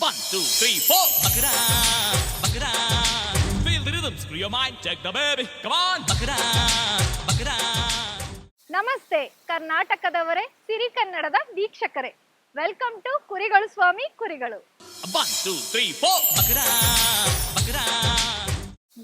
One, two, three, four. Buck it up, buck it up. Feel the rhythm, screw your mind, check the baby. Come on, buck it up, buck it up. ನಮಸ್ತೆ ಕರ್ನಾಟಕದವರೇ ಸಿರಿ ಕನ್ನಡದ ವೀಕ್ಷಕರೇ welcome to ಕುರಿಗಳು ಸ್ವಾಮಿ ಕುರಿಗಳು. 1, 2, 3, 4. Buck it up, buck it up.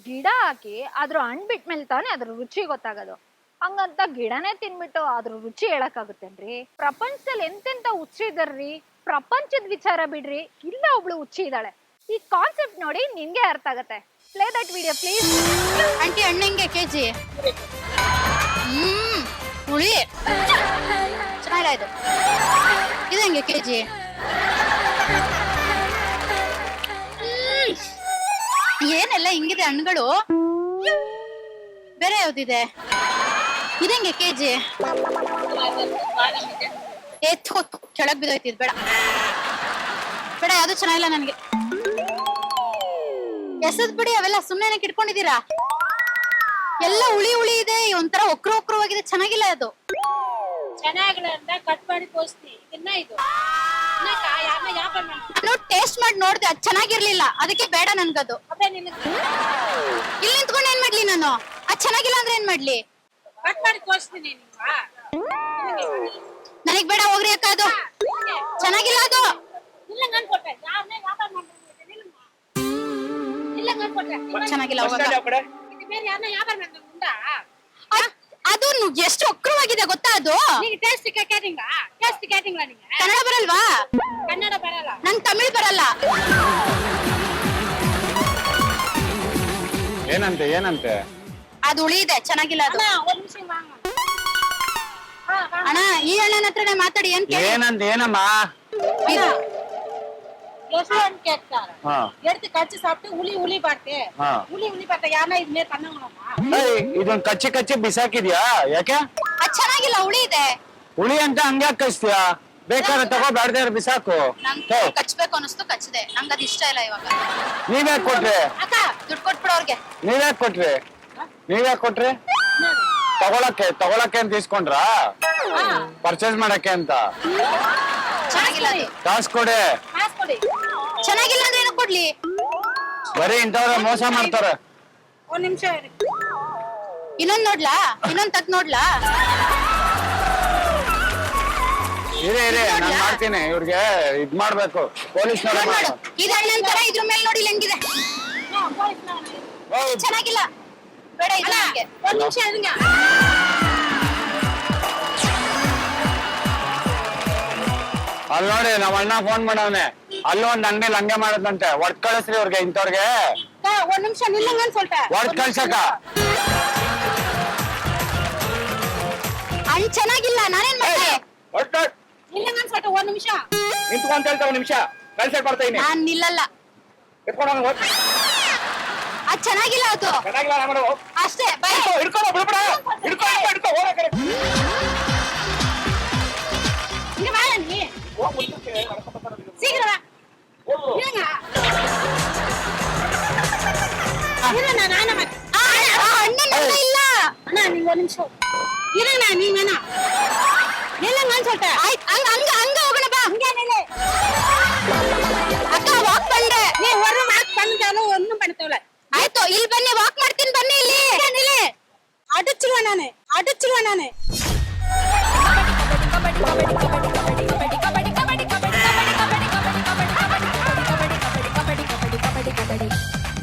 ಗಿಡ ಹಾಕಿ ಅದ್ರ ಹಣ್ಣು ಬಿಟ್ಮೇಲೆ ತಾನೇ ಅದ್ರ ರುಚಿ ಗೊತ್ತಾಗೋದು. ಹಂಗಂತ ಗಿಡನೇ ತಿನ್ಬಿಟ್ಟು ಅದ್ರ ರುಚಿ ಹೇಳಕ್ಕಾಗುತ್ತೇನ್ರಿ? ಪ್ರಪಂಚದಲ್ಲಿ ಎಂತೆಂತ ಹುಚ್ಚಿ ಇದಾರ್ರಿ. ಪ್ರಪಂಚದ ವಿಚಾರ ಬಿಡ್ರಿ, ಇಲ್ಲ ಒಬ್ಳು ಹುಚ್ಚಿ ಇದ್ದಾಳೆ. ಈ ಕಾನ್ಸೆಪ್ಟ್ ನೋಡಿ ನಿನ್ಗೆ ಅರ್ಥ ಆಗತ್ತೆ. Play that video please. Aunty ಹಣ್ಣಂಗೆ ಕೆಜಿ ಹುಳಿ ಚೆನ್ನಾಗಾಯ್ತು. ಇದು ಹೆಂಗೆ ಕೆಜಿ? ಏನೆಲ್ಲ ಹಿಂಗಿದೆ ಹಣ್ಣುಗಳು? ಬೇರೆ ಯಾವ್ದಿದೆ? ಇದಂಗೆ ಕೆಜಿ? ಕೆಳಗ್ ಬಿದ್ದೋಯ್ತಿದ್ ಬೇಡ ಬೇಡ, ಯಾವ್ದು ಚೆನ್ನಾಗಿಲ್ಲ ನನ್ಗೆ. ಎಸದ್ ಬಿಡಿ, ಅವೆಲ್ಲ ಸುಮ್ಮನೆ ಇಟ್ಕೊಂಡಿದ್ದೀರಾ. ಎಲ್ಲ ಹುಳಿ ಹುಳಿ ಇದೆ, ಒಂಥರ ಒಕ್ರವಾಗಿದೆ, ಚೆನ್ನಾಗಿಲ್ಲ ಅದು. ಚೆನ್ನಾಗಿಲ್ಲ ಅಂತ ಕಟ್ ಮಾಡಿ ತೋರಿಸ್ತೀನಿ. ಇದನ್ನ ಇದು ನಾನು ಟೇಸ್ಟ್ ಮಾಡಿ ನೋಡ್ದೆ, ಅದು ಚೆನ್ನಾಗಿರ್ಲಿಲ್ಲ, ಅದಕ್ಕೆ ಬೇಡ ನನ್ಗದು. ಇಲ್ಲಿ ನಿಂತ್ಕೊಂಡು ಏನ್ ಮಾಡ್ಲಿ ನಾನು? ಅದ್ ಚೆನ್ನಾಗಿಲ್ಲ ಅಂದ್ರೆ ಏನ್ ಮಾಡ್ಲಿ? ಕಟ್ ಮಾಡಿ ತೋರಿಸ್ತೀನಿ. ನನಗ್ ಬೇಡ, ಹೋಗ್ರಿ ಅಕ್ಕ, ಅದು ಚೆನ್ನಾಗಿಲ್ಲ. ಅದು ಚೆನ್ನಾಗಿಲ್ಲ, ಅದು ಎಷ್ಟು ಒಕ್ರವಾಗಿದೆ ಗೊತ್ತಾ? ಅದು ಕನ್ನಡ ಬರಲ್ವಾ? ಕನ್ನಡ ಬರಲ್ಲ, ನಂಗೆ ತಮಿಳ್ ಬರಲ್ಲ. ಏನಂತೆ ಏನಂತೆ? ಅದು ಹುಳಿ ಇದೆ, ಚೆನ್ನಾಗಿಲ್ಲ ಅದು. ಒಂದ್ ನಿಮಿಷ ಅಣ್ಣ, ಈ ಅಣ್ಣನ ಹತ್ರನೇ ಮಾತಾಡಿ. ಏನ್ ಏನಂತ? ಏನಮ್ಮ? எடுத்து கச்சி சாப்பிட்டு உளி உளி பாட்டு உளி உளி பாட்ட யாரா இது ಮೇಲೆ பண்ணவங்களா? ಇದೊಂದು ಕಚ್ಚಿ ಕಚ್ಚಿ ಬಿಸಾಕಿದ್ಯಾ? ಯಾಕೆ? ಅದು ಚೆನ್ನಾಗಿಲ್ಲ, ಹುಳಿ ಇದೆ. ಹುಳಿ ಅಂತ ಹಂಗ್ಯಾಕ್ ಕಚ್ತೀಯಾ? ಬೇಕಾದ್ರೆ ತಗೋ, ಬ್ಯಾಡ್ದೇ ಬಿಸಾಕು. ನಂಗೆ ಕಚ್ಬೇಕು ಅನಿಸ್ತು, ಕಚ್ಚಿದೆ. ನಂಗೆ ಅದು ಇಷ್ಟ ಇಲ್ಲ ಇವಾಗ. ನೀವ್ಯಾಕ್ ಕೊಟ್ರಿ? ಅಕ್ಕ, ದುಡ್ಡು ಕೊಟ್ಬಿಡು ಅವ್ರಿಗೆ. ನೀವ್ಯಾಕ್ ಕೊಟ್ರಿ? ತಗೊಳಕ್ಕೆ ಅಂತ ಇಸ್ಕೊಂಡ್ರಾ? ಪರ್ಚೇಸ್ ಮಾಡಕ್ಕೆ ಅಂತ? ಚೆನ್ನಾಗಿಲ್ಲ ಅದು. ಕಾಸು ಕೊಡಿ. ಚೆನ್ನಾಗಿಲ್ಲ ಅಂದ್ರೆ ಏನಕ್ಕೆ ಕೊಡ್ಲಿ? ಬರೀ ಇಂಥವ್ರ ಮೋಸ ಮಾಡ್ತಾರೆ. ಒಂದ್ ನಿಮಿಷ ಇನ್ನೊಂದ್ ನೋಡ್ಲಾ? ಇನ್ನೊಂದ್ ತಗ್ ನೋಡ್ಲಾ? ಇರಿ ನಾನ್ ಮಾಡ್ತೀನಿ. ಇವ್ರಿಗೆ ಇದ್ ಮಾಡ್ಬೇಕು, ಪೊಲೀಸ್ ನೋಡು, ಇದು ಅಣ್ಣನ್ ತರ ಇದ್ರ ಮೇಲೆ ನೋಡಿ ಹೆಂಗಿದೆ. ಚೆನ್ನಾಗಿಲ್ಲ, ಬೇಡ ಇದು ನನಗೆ. ಒಂದ್ ನಿಮಿಷ ಇರಂಗ. ಅಲ್ಲಿ ನೋಡಿ, ನಮ್ಮ ಅಣ್ಣ ಫೋನ್ ಮಾಡವ್ನೆ. ಅಲ್ಲೂ ಒಂದ್ ಅಂಗಡಿಲಿ ಹಂಗೆ ಮಾಡದಂತೆ. ಒಡ್ ಕಳಿಸ್ರಿ ಅವ್ರಿಗೆ, ಇಂಥವ್ರಿಗೆ ಒಂದ್ ನಿಮಿಷ ನಿಲ್ಲಂಗ ಅನ್ಸೊಲ್ಪ. ಒಡ್ ಕಳ್ಸಕ. ಹಣ್ಣು ಚೆನ್ನಾಗಿಲ್ಲ, ನಾನೇನ್ ಮಾಡ್ಲಿ? ನಿಲ್ಲಂಗ ಅನ್ಸೊಲ್ಪ. ಒಂದ್ ನಿಮಿಷ ನಿಂತ್ಕೊಂತ ಹೇಳ್ತಾ, ಒಂದ್ ನಿಮಿಷ ಕಳ್ಸಕ್ ಬರ್ತಾ ಇದೀನಿ. ನಾನ್ ನಿಲ್ಲಲ್ಲ. ಅದ್ ಚೆನ್ನಾಗಿಲ್ಲ, ಅದು ಅಷ್ಟೇ. ಬೈ. இங்க வாங்க நீ. சீக்கிரம் வா. இருங்க. இருங்க நானே வந்து. ಅಣ್ಣನೆಲ್ಲ ಇಲ್ಲ. அண்ணா நீங்க ஒரு நிமிஷம். இருங்க நீ வேணா. நில்லுங்கன்னு சொல்லிட்டேன். ಹಂಗ ಹೋಗೋಣ ಬಾ. இங்க நில்லு. ಅಕ್ಕ, ವಾಕ್ ಬಂದೆ. நீ ஒரு வாக் பண்ணாலும் ஒண்ணும் பண்ண தேவையில்ல. ಆಯ್ತು, ಇಲ್ಲಿ ಬನ್ನಿ, ವಾಕ್ ಮಾಡ್ತೀನಿ, ಬನ್ನಿ ಇಲ್ಲಿ. நில்லு. அடிச்சிடுவேன் நானு.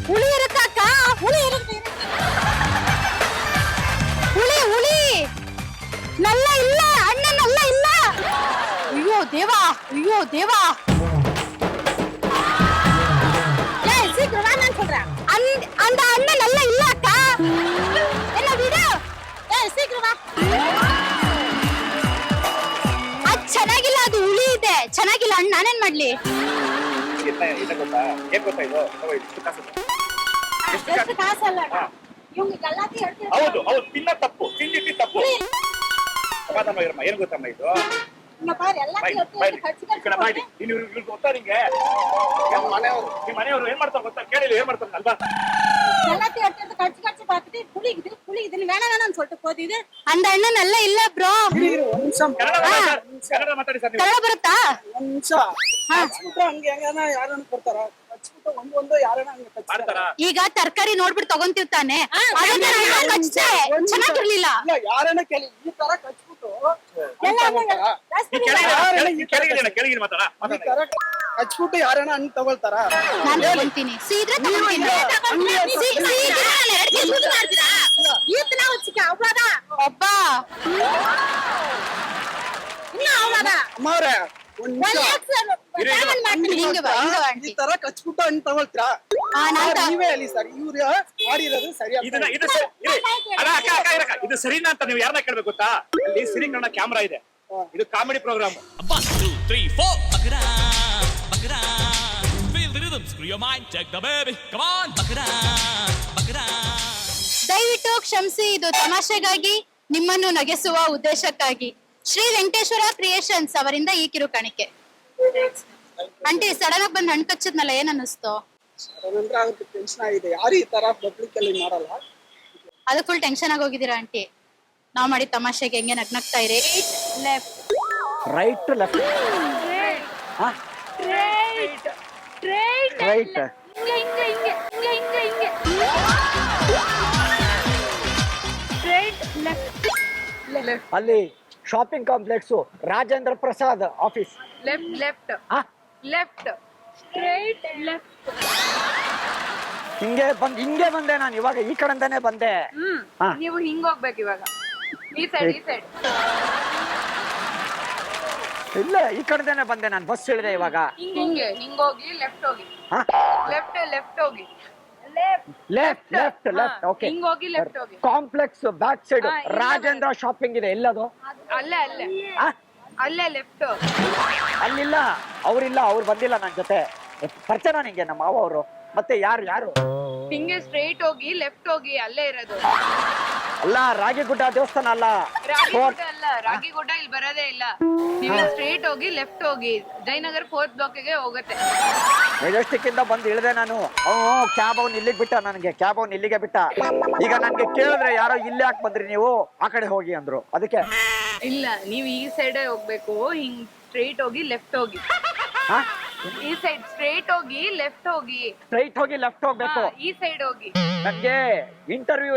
ಹುಳಿ ಇರುತ್ತಾ ಅಕ್ಕ? ಹುಳಿ ಇರುತ್ತೆ. ಹುಳಿ ನಲ್ಲ ಇಲ್ಲ, ಅಣ್ಣ ನಲ್ಲ ಇಲ್ಲ. ಅಯ್ಯೋ ದೇವಾ. ஏய் சீக்கிரம் வா நான் சொல்றேன். அந்த அண்ணன் நல்ல இல்ல அக்கா. என்ன விடு. ஏய் சீக்கிரம் வா. ಅದು ಚೆನ್ನಾಗಿಲ್ಲ, ಅದು ಹುಳಿ ಇದೆ, ಚೆನ್ನಾಗಿಲ್ಲ. ಅಣ್ಣ ನಾನೇನ್ ಮಾಡ್ಲಿ? ಎಷ್ಟು ಕಾಸು ಅಲ್ಲ ಇವ್ங்க ಗಲಾಟೆ ಹೇಳ್ತಿರ್ತಾರೆ. ಹೌದು ತಿನ್ನ ತಪ್ಪು, ತಿಂದಿಟ್ಟಿ ತಪ್ಪು. ಸಮಾಧಾನವಾಗಿರಮ್ಮ. ಏನ್ ಗೊತ್ತಮ್ಮ ಇದು? ಇನ್ನ ಪಾರು ಎಲ್ಲ ಕಚ್ಚಿ ಮಾಡಿ ಇವ್ರಿಗೆ ಗೊತ್ತಾ? ನಿಂಗೆ ನಿಮ್ಮ ಮನೆಯವರು ಏನ್ ಮಾಡ್ತಾರೆ ಗೊತ್ತಾ? ಕೇಳಿಲ್ಲ ಏನ್ ಮಾಡ್ತಾರೆ ಅಲ್ವಾ? ಗಲಾಟೆ ಹೇಳ್ತಿರ್ತಾರೆ, ಕಚ್ಚಿ பார்த்துட்டு புளிக்குது வேணாம் சொல்லிட்டு போகுது. அந்த அண்ணன் நல்லா இல்ல ப்ரோ. ಕನ್ನಡ ಮಾತಾಡಿ ಸರ್. ಕನ್ನಡ ಬರುತ್ತಾ? ಒಂದ್ ನಿಮಿಷ ಹಚ್ಬಿಟ್ಟು ಹಂಗೆ ಹೆಂಗನ ಯಾರನ್ನ ಕೊಡ್ತಾರ ಹಚ್ಬಿಟ್ಟು ಒಂದು ಯಾರನ್ನ ಹಂಗೆ ಮಾಡ್ತಾರ ಈಗ ತರಕಾರಿ ನೋಡ್ಬಿಟ್ಟು ತಗೊಂತೀವ್ ತಾನೆ ಚೆನ್ನಾಗಿರ್ಲಿಲ್ಲ. ಇಲ್ಲ ಯಾರನ್ನ ಕೇಳಿ ಈ ತರ ಕಚ್ಬಿಟ್ಟು ಕೆಳಗಿನ ಮಾತಾಡ ಈ ತರ ಹಚ್ಬಿಟ್ಟು ಯಾರನ್ನ ಹಣ್ಣು ತಗೊಳ್ತಾರ ನಾನು ತಗೊಂತೀನಿ ಸೀದ್ರೆ ತಗೊಂತೀನಿ. ಅಬ್ಬ ಅಮ್ಮವ್ರೆ ಒಂದ್ ನಿಮಿಷ ಈ ತರ ಕಚ್ಬಿಟ್ಟು ಹಣ್ಣು ತಗೊಳ್ತೀರಾ ನೀವೇ ಹೇಳಿ ಸರ್ ಇವ್ರು ಮಾಡಿರೋದು ಸರಿ ಇದು ಸರಿನಾ ಅಂತ ನೀವು ಯಾರನ್ನ ಕೇಳ್ಬೇಕು ಗೊತ್ತಾ? ಅಲ್ಲಿ ಸಿರಿಕರಣ ಕ್ಯಾಮ್ರಾ ಇದೆ, ಇದು comedy program. 1, 2, 3, 4. Bakra, bakra. Feel the rhythm, screw your mind, check the baby. Come on, bakra, bakra. ದಯವಿಟ್ಟು ಕ್ಷಮಿಸಿ, ಇದು ತಮಾಷೆಗಾಗಿ ನಿಮ್ಮನ್ನು ನಗೆಸುವ ಉದ್ದೇಶಕ್ಕಾಗಿ ಶ್ರೀ ವೆಂಕಟೇಶ್ವರ ಕ್ರಿಯೇಷನ್ಸ್ ಅವರಿಂದ ಈ ಕಿರುಕಾಣಿಕೆ. ಆಂಟಿ ಸಡನ್ ಆಗಿ ಬಂದು ಹಣ್ಣು ಕಚ್ಚದ್ನಲ್ಲ, ಏನ್ ಅನ್ನಿಸ್ತು? ಅಂದ್ರೆ ಅವ್ರಿಗೆ ಟೆನ್ಷನ್ ಆಗಿದೆ, ಯಾರು ಈ ತರ ಪಬ್ಲಿಕ್ ಅಲ್ಲಿ ಮಾಡಲ್ಲ. ಅದು ಫುಲ್ ಟೆನ್ಷನ್ ಆಗಿ ಹೋಗಿದ್ದೀರಾ ಆಂಟಿ? ನಾವ್ ಮಾಡಿ ತಮಾಷೆಗೆ ಹೆಂಗೆ ನಗ್ನಗ್ತಾ ಇರಿ. ರೈಟ್ ಲೆಫ್ಟ್ ರೈಟ್ ಅಲ್ಲಿ shopping complex Rajendra Prasad office. Left straight left. ಹಿಂಗೆ ಬಂದೆ ನಾನು, ಇವಾಗ ಈ ಕಡೆಯಿಂದಾನೆ ಬಂದೆ. ನೀವು ಹಿಂಗ್ ಹೋಗ್ಬೇಕು ಇವಾಗ, ಈ ಸೈಡ್ ಇಲ್ಲ ಈ ಕಡೆಯಿಂದಾನೆ ಬಂದೆ ನಾನು, ಬಸ್ ಇಳಿದೆ ಇವಾಗ. ಹಿಂಗೋಗಿ ಲೆಫ್ಟ್ ಹೋಗಿ, ಲೆಫ್ಟ್ ಹೋಗಿ, ಲೆಫ್ಟ್ ಓಕೆ. ಹಿಂಗೋಗಿ ಲೆಫ್ಟ್ ಹೋಗಿ. Complex back side Rajendra shopping ಇದೆ, ಎಲ್ಲದು? ಅಲ್ಲೇ ಲೆಫ್ಟ್. ಅಲ್ಲಿಲ್ಲ, ಅವ್ರಿಲ್ಲ, ಅವ್ರು ಬಂದಿಲ್ಲ ನನ್ನ ಜೊತೆ. ಪರಿಚಯ ನಿಂಗೆ ನಮ್ಮ ಮಾವ ಅವರು. ಮತ್ತೆ ಯಾರು ಹಿಂಗೆ ಸ್ಟ್ರೈಟ್ ಹೋಗಿ ಲೆಫ್ಟ್ ಹೋಗಿ, ಅಲ್ಲೇ ಇರೋದು. ಅಲ್ಲ ರಾಗಿಗುಡ್ಡ ದೇವಸ್ಥಾನ ಅಲ್ಲ, ರಾಗಿಗುಡ್ಡ ಇಲ್ಲಿ ಬರೋದೇ ಇಲ್ಲ. ನೀವು ಸ್ಟ್ರೈಟ್ ಹೋಗಿ ಲೆಫ್ಟ್ ಹೋಗಿ, ಜಯನಗರ್ 4th ಬ್ಲಾಕ್ಗೆ ಹೋಗುತ್ತೆ. ಮೆಜೆಸ್ಟಿಕ್ ಇಂದ ಬಂದು ಇಳಿದೆ ನಾನು. ಕ್ಯಾಬ್ ಅವ್ನು ಇಲ್ಲಿಗೆ ಬಿಟ್ಟ, ನನಗೆ ಕ್ಯಾಬ್ ಅವ್ನು ಇಲ್ಲಿಗೆ ಬಿಟ್ಟ. ಈಗ ನನ್ಗೆ ಕೇಳಿದ್ರೆ ಯಾರೋ ಇಲ್ಲಿ ಯಾಕೆ ಬಂದ್ರಿ ನೀವು, ಆ ಕಡೆ ಹೋಗಿ ಅಂದ್ರು, ಅದಕ್ಕೆ. ಇಲ್ಲ, ನೀವು ಈ ಸೈಡ್ ಹೋಗ್ಬೇಕು, ಹಿಂಗ್ ಸ್ಟ್ರೈಟ್ ಹೋಗಿ ಲೆಫ್ಟ್ ಹೋಗಿ. ಈ ಸೈಡ್ ಸ್ಟ್ರೈಟ್ ಹೋಗಿ ಲೆಫ್ಟ್ ಹೋಗಿ, ಸ್ಟ್ರೈಟ್ ಹೋಗಿ ಲೆಫ್ಟ್ ಹೋಗ್ಬೇಕು. ಈ ಸೈಡ್ ಹೋಗಿ. ನನ್ಗೆ ಇಂಟರ್ವ್ಯೂ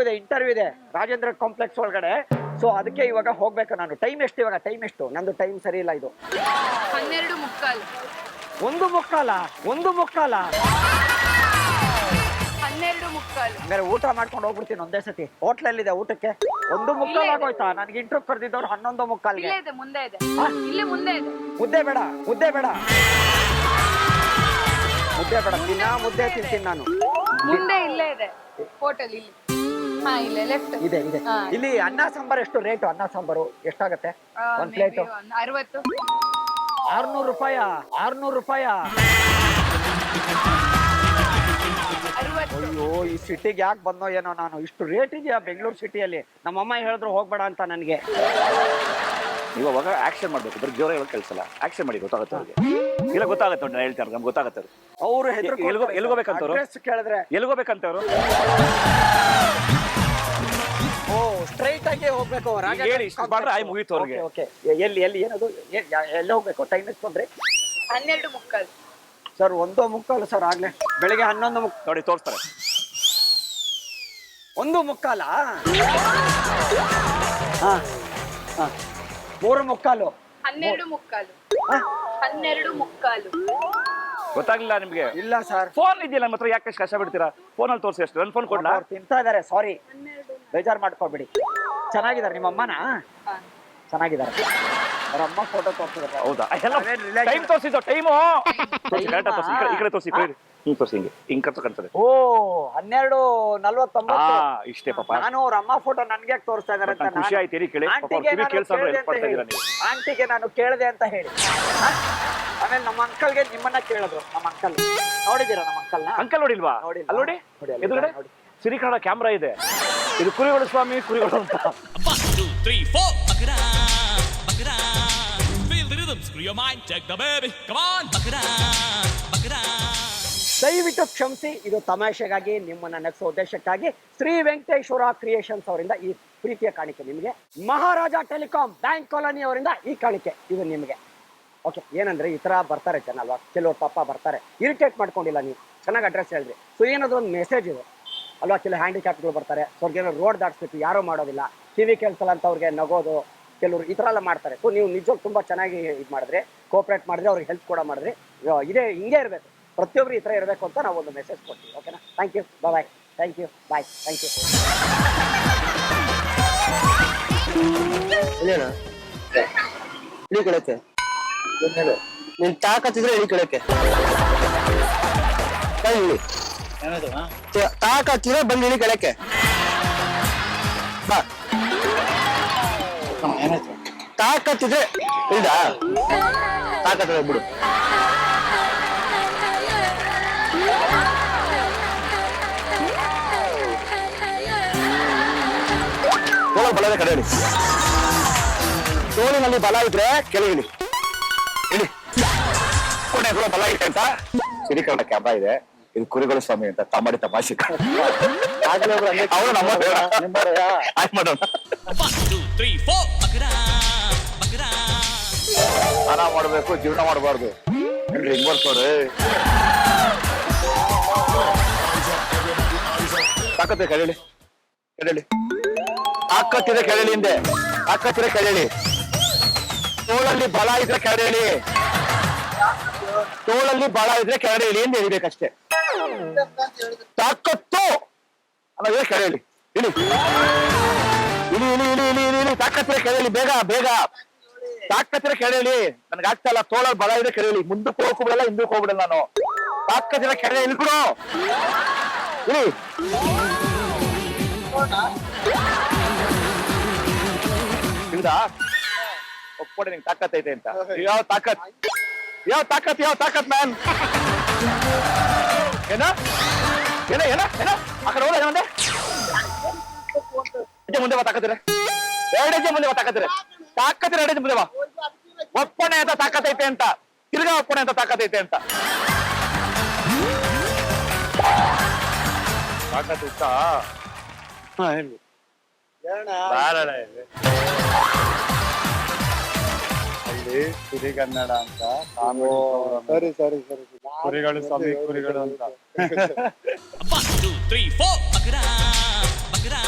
ಇದೆ ರಾಜೇಂದ್ರ ಕಾಂಪ್ಲೆಕ್ಸ್ ಒಳಗಡೆ. ಸೊ ಅದಕ್ಕೆ ಇವಾಗ ಹೋಗ್ಬೇಕು ನಾನು. ಟೈಮ್ ಎಷ್ಟು ಇವಾಗ? ಟೈಮ್ ಎಷ್ಟು? ನಂದು ಟೈಮ್ ಸರಿ ಇಲ್ಲ. ಇದು 12:45. 1:45. 12:45. ಹಂಗಾರೆ ಊಟ ಮಾಡ್ಕೊಂಡು ಹೋಗ್ಬಿಡ್ತೀನಿ ಒಂದೇ ಸತಿ. ಹೋಟ್ಲಲ್ಲಿದೆ ಊಟಕ್ಕೆ. 1:45 ಆಗೋಯ್ತಾ? ನನ್ಗೆ ಇಂಟರ್ವ್ಯೂ ಕರೆದಿದ್ದವ್ರು 11:45ಗೆ. ಇಲ್ಲೇ ಇದೆ, ಮುಂದೆ ಇದೆ. ಇಲ್ಲೇ ಮುಂದೆ ಇದೆ. ಮುದ್ದೆ ಬೇಡ ದಿನ ಮುದ್ದೆ ತಿಂತೀನಿ ನಾನು. ಮುಂದೆ ಇಲ್ಲೇ ಇದೆ ಹೋಟೆಲ್, ಇಲ್ಲಿ. ಇಲ್ಲೇ ಲೆಫ್ಟ್ ಇದೆ. ಇಲ್ಲಿ ಅನ್ನ ಸಾಂಬಾರ್ ಎಷ್ಟು ರೇಟು? ಅನ್ನ ಸಾಂಬಾರು ಎಷ್ಟಾಗತ್ತೆ ಒಂದ್ ಪ್ಲೇಟ್? 60. 600 ರೂಪಾಯಿ. 600 ರೂಪಾಯಿ. ಅಯ್ಯೋ, ಈ ಸಿಟಿಗೆ ಯಾಕೆ ಬಂದೋ ಏನೋ ನಾನು. ಇಷ್ಟು ರೇಟ್ ಇದೆಯಾ ಬೆಂಗಳೂರು ಸಿಟಿಯಲ್ಲಿ? ನಮ್ಮಮ್ಮ ಹೇಳಿದ್ರು ಹೋಗ್ಬೇಡ ಅಂತ ನನಗೆ. ನೀವು ಅವಾಗ ಆಕ್ಷನ್ ಮಾಡ್ಬೇಕು, ಬರೀ ಜೋರ ಹೇಳೋ ಕೆಲಸಲ್ಲ. ಆಕ್ಷನ್ ಮಾಡಿ, ಗೊತ್ತಾಗುತ್ತೆ ಅವ್ರಿಗೆ. ಇಲ್ಲ ಗೊತ್ತಾಗುತ್ತೆ ನೋಡಿ, ನಾನು ಹೇಳ್ತಾರೆ, ನಮ್ಗೆ ಗೊತ್ತಾಗುತ್ತೆ. ಅವ್ರು ಎಲ್ಗೋಬೇಕಂತವ್ರು ಕೇಳಿದ್ರೆ ಎಲ್ಗೋಬೇಕಂತವ್ರು ಸ್ಟ್ರೈಟ್ ಆಗಿ ಹೋಗ್ಬೇಕು. ಹೇಳಿ ಮಾಡ್ರೆ ಆಯ್ ಮುಗೀತು ಅವ್ರಿಗೆ. ಓಕೆ, ಎಲ್ಲಿ ಏನದು ಎಲ್ಲಿ ಹೋಗ್ಬೇಕು? ಟೈಮ್ ಎಷ್ಟು ಬಂದ್ರಿ? 12:45. Sir 1:45 sir. ಆಗ್ಲೇ ಬೆಳಿಗ್ಗೆ 11 ನೋಡಿ ತೋರಿಸ್ತಾರೆ. 1:45. 3:45. 12:45. ಗೊತ್ತಾಗ್ಲಿಲ್ಲ ನಿಮ್ಗೆ? ಇಲ್ಲ ಸರ್. ಫೋನ್ ಇದೆಯಲ್ಲ ನಮ್ಮ ಹತ್ರ, ಯಾಕೆ ಕಷ್ಟ ಬಿಡ್ತೀರಾ? ಫೋನಲ್ಲಿ ತೋರಿಸಿ ಅಷ್ಟು. ನನ್ನ ಫೋನ್ ಕೊಡ್ಲಾ? ಅವ್ರು ತಿಂತಾ ಇದಾರೆ, ಸಾರಿ, ಬೇಜಾರು ಮಾಡ್ಕೊಬೇಡಿ. ಚೆನ್ನಾಗಿದ್ದಾರೆ ನಿಮ್ಮ ಅಮ್ಮನ? ಚೆನ್ನಾಗಿದ್ದಾರೆ. ಅವ್ರ ಅಮ್ಮ ಫೋಟೋ ತೋರಿಸಿದ್ರೆ. ಹೌದಾ? ಟೈಮ್ ತೋರಿಸಿದ್ದು, ಟೈಮು ಕರೆಕ್ಟ್ ತೋರಿಸಿ. ಈ ಕಡೆ ತೋರಿಸಿ, ಹಿಂಗ್ ತೋರಿಸಿ, ಹಿಂಗ್ ಕರ್ಸ ಕಾಣ್ತದೆ. 12:49. ಇಷ್ಟೇ ಪಾಪ. ನಾನು ಅವ್ರ ಅಮ್ಮ ಫೋಟೋ ನನ್ಗೆ ತೋರಿಸ್ತಾ ಇದಾರೆ ಅಂತ ಖುಷಿ ಆಯ್ತು. ಕೇಳಿ ಆಂಟಿಗೆ ನಾನು ಕೇಳಿದೆ ಅಂತ ಹೇಳಿ. ಆಮೇಲೆ ನಮ್ಮ ಅಂಕಲ್ಗೆ ನಿಮ್ಮನ್ನ ಕೇಳಿದ್ರು. ನಮ್ಮ ಅಂಕಲ್ ನೋಡಿದೀರಾ? ನಮ್ಮ ಅಂಕಲ್ ನೋಡಿಲ್ವಾ? ಅಲ್ಲಿ ನೋಡಿ, ಎದುರುಗಡೆ ಸಿರಿಕನ್ನಡ ಕ್ಯಾಮ್ರಾ ಇದೆ. ಇದು ಕುರಿಗಳು ಸ್ವಾಮಿ, ಕುರಿಗಳು ಅಂತ. 1, 2, 3, 4. Bakra, bakra. Feel the rhythm, screw your mind, check the baby. Come on, bakra, bakra. ದಯವಿಟ್ಟು ಕ್ಷಮಿಸಿ, ಇದು ತಮಾಷೆಗಾಗಿ, ನಿಮ್ಮನ್ನ ನಗಿಸೋ ಉದ್ದೇಶಕ್ಕಾಗಿ ಶ್ರೀ ವೆಂಕಟೇಶ್ವರ ಕ್ರಿಯೇಷನ್ಸ್ ಅವರಿಂದ ಈ ಪ್ರೀತಿಯ ಕಾಣಿಕೆ ನಿಮಗೆ. ಮಹಾರಾಜ ಟೆಲಿಕಾಂ ಬ್ಯಾಂಕ್ ಕಾಲೋನಿ ಅವರಿಂದ ಈ ಕಾಣಿಕೆ ಇದು ನಿಮಗೆ. ಓಕೆ, ಏನಂದ್ರೆ ಈ ತರ ಬರ್ತಾರೆ ಜನ ಅಲ್ವಾ, ಕೆಲವ್ರು ಪಾಪ ಬರ್ತಾರೆ, ಇರಿಟೇಟ್ ಮಾಡ್ಕೊಂಡಿಲ್ಲ ನೀವು, ಚೆನ್ನಾಗಿ ಅಡ್ರೆಸ್ ಹೇಳಿದ್ರಿ. ಸೊ ಏನಾದ್ರು ಒಂದು ಮೆಸೇಜ್ ಇದೆ ಅಲ್ವಾ, ಕೆಲವು ಹ್ಯಾಂಡಿಕ್ಯಾಪ್ಗಳು ಬರ್ತಾರೆ, ಸೊ ಅವ್ರಿಗೆಲ್ಲ ರೋಡ್ ದಾಟಿಸ್ಬೇಕು, ಯಾರೂ ಮಾಡೋದಿಲ್ಲ, ಕಿವಿ ಕೇಳಿಸಲ್ಲ ಅಂತ ಅವ್ರಿಗೆ ನಗೋದು, ಕೆಲವರು ಈ ಥರ ಎಲ್ಲ ಮಾಡ್ತಾರೆ. ಸೊ ನೀವು ನಿಜವಾಗ್ಲೂ ತುಂಬ ಚೆನ್ನಾಗಿ ಇದು ಮಾಡಿದ್ರೆ, ಕೋಆಪ್ರೇಟ್ ಮಾಡಿದ್ರೆ, ಅವ್ರಿಗೆ ಹೆಲ್ಪ್ ಕೂಡ ಮಾಡಿದ್ರಿ. ಇದೇ ಹಿಂಗೆ ಇರಬೇಕು, ಪ್ರತಿಯೊಬ್ಬರು ಈ ಥರ ಇರಬೇಕು ಅಂತ ನಾವು ಒಂದು ಮೆಸೇಜ್ ಕೊಡ್ತೀವಿ. ಓಕೆನಾ? Thank you, bye. Thank you, bye. Thank you. ಇಲ್ಲೇನಾ ಇಳಿ ಕೆಳಕ್ಕೆ ನೀನ್ ತಾಕತ್ತಿದ್ರೆ ಇಳಿ ಕೆಳಕ್ಕೆ ಇಳಿ ತಾಕತ್ತಿದ್ರೆ ಬಂದು ಇಳಿ ಕೆಳಕ್ಕೆ ಬಾ. ತಾಕತ್ತಿದ್ರೆ ಇಲ್ದ ತಾಕತ್ತಿದ್ರೆ ಬಿಡು. ಬಲದ ಕಡೆ ಇಳಿ. ತೋಳಿನಲ್ಲಿ ಬಲ ಇದ್ರೆ ಕೆಳಗೆ ಇಳಿ. ಇಳಿ ಕೊನೆ ಬಲ ಇಟ್ಟೆ ಅಂತ ಸಿರಿಕರಣ ಕ್ಯಾಮ್ರಾ ಇದೆ. ಇದು ಕುರಿಗಳ ಸ್ವಾಮಿ ಅಂತ ತಮ್ಮಡಿ ತಮಾಷೆ. ಅವರು ನಮ್ಮ ಆಯ್ತು ಮಾಡೋಣ. 1 2 3 4 ಬಕರಾ ಬಕರಾ. ಸ್ನಾನ ಮಾಡ್ಬೇಕು, ಜೀವನ ಮಾಡಬಾರ್ದು. ಹಿಂಗ್ ಬರ್ತಾರೆ ತಾಕತ್ತೆ ಕೆಳಳಿ ಕೆಳಳಿ ತಾಕತ್ತಿದ್ರೆ ಕೆಳಳಿ ಹಿಂದೆ ತಾಕತ್ತಿದ್ರೆ ಕೆಳಳಿ. ತೋಳಲ್ಲಿ ಬಲ ಇದ್ರೆ ಕೆಳಳಿ, ತೋಳಲ್ಲಿ ಬಲ ಇದ್ರೆ ಕೆಳಳಿ ಎಂದು ಹೇಳಿಬೇಕಷ್ಟೇ. ತಾಕತ್ತು ಅನ್ನೋದೇ ಕೆಳಳಿ. ಇಳಿ ಇಳಿ ಇಳಿ ಇಳಿ ಇಳಿ ಇಳಿ ಇಳಿ ತಾಕತ್ತಿದ್ರೆ ಕೆಳಳಿ, ಬೇಗ ಬೇಗ ತಾಕತ್ತಿದ್ರೆ ಕೆಳಳಿ. ನನ್ಗೆ ಆಗ್ತಾ ಇಲ್ಲ, ತೋಳಲ್ಲಿ ಬಲ ಇದ್ರೆ ಕೆಳಳಿ. ಮುಂದಕ್ಕೆ ಹೋಗ್ಬಿಡಲ್ಲ, ಹಿಂದಕ್ಕೆ ಹೋಗ್ಬಿಡಲ್ಲ ನಾನು. ತಾಕತ್ತಿದ್ರೆ ಕೆಳಳಿ ಇಳ್ಕೊಡು. ಇಳಿ ಇಲ್ದಾ ಒಪ್ಕೊಡಿ, ನಿಂಗೆ ತಾಕತ್ ಐತೆ ಅಂತ. ಯಾವ ತಾಕತ್ ಯಾವ ತಾಕತ್ ಯಾವ ತಾಕತ್ ಮ್ಯಾನ್? ಏನ ಏನ ಏನ ಏನ ಆ ಕಡೆ ಹೋದ ಮುಂದೆ ಮುಂದೆ ಬಾ. ತಾಕತ್ತಿರ 2 ಹೆಜ್ಜೆ ಮುಂದೆ ಬಾ. ತಾಕತ್ತಿರ ತಾಕತ್ತಿರ 2 ಹೆಜ್ಜೆ ಮುಂದೆ ಬಾ. ಒಪ್ಪಣೆ ಅಂತ ತಾಕತ್ ಐತೆ ಅಂತ, ತಿರ್ಗಾ ಒಪ್ಪಣೆ ಅಂತ ತಾಕತ್ ಐತೆ ಅಂತ. ತಾಕತ್ ಇತ್ತಾ? ಹಾ ಹೇಳಿ. ಅಲ್ಲಿ ಸಿರಿಗನ್ನಡ ಅಂತ ಸರಿ ಸರಿ ಸರಿ ಕುರಿಗಳು ಸ್ವಾಮಿ ಕುರಿಗಳು ಅಂತ. 1 2 3 4 ಬಕರಾ ಬಕರಾ.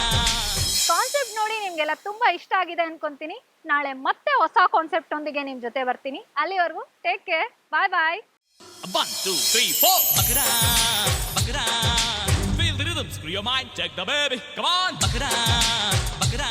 ಕಾನ್ಸೆಪ್ಟ್ ನೋಡಿ ನಿಮ್ಗೆಲ್ಲ ತುಂಬಾ ಇಷ್ಟ ಆಗಿದೆ ಅನ್ಕೊಂತೀನಿ. ನಾಳೆ ಮತ್ತೆ ಹೊಸ ಕಾನ್ಸೆಪ್ಟ್ ಒಂದಿಗೆ ನಿಮ್ ಜೊತೆ ಬರ್ತೀನಿ. ಅಲ್ಲಿವರೆಗೂ ಟೇಕ್ ಕೇರ್, ಬಾಯ್ ಬಾಯ್. 1 2 3 4 ಬಕರಾ ಬಕರಾ. Feel the rhythm, screw your mind, check the baby. Come on, ಬಕರಾ ಬಕರಾ.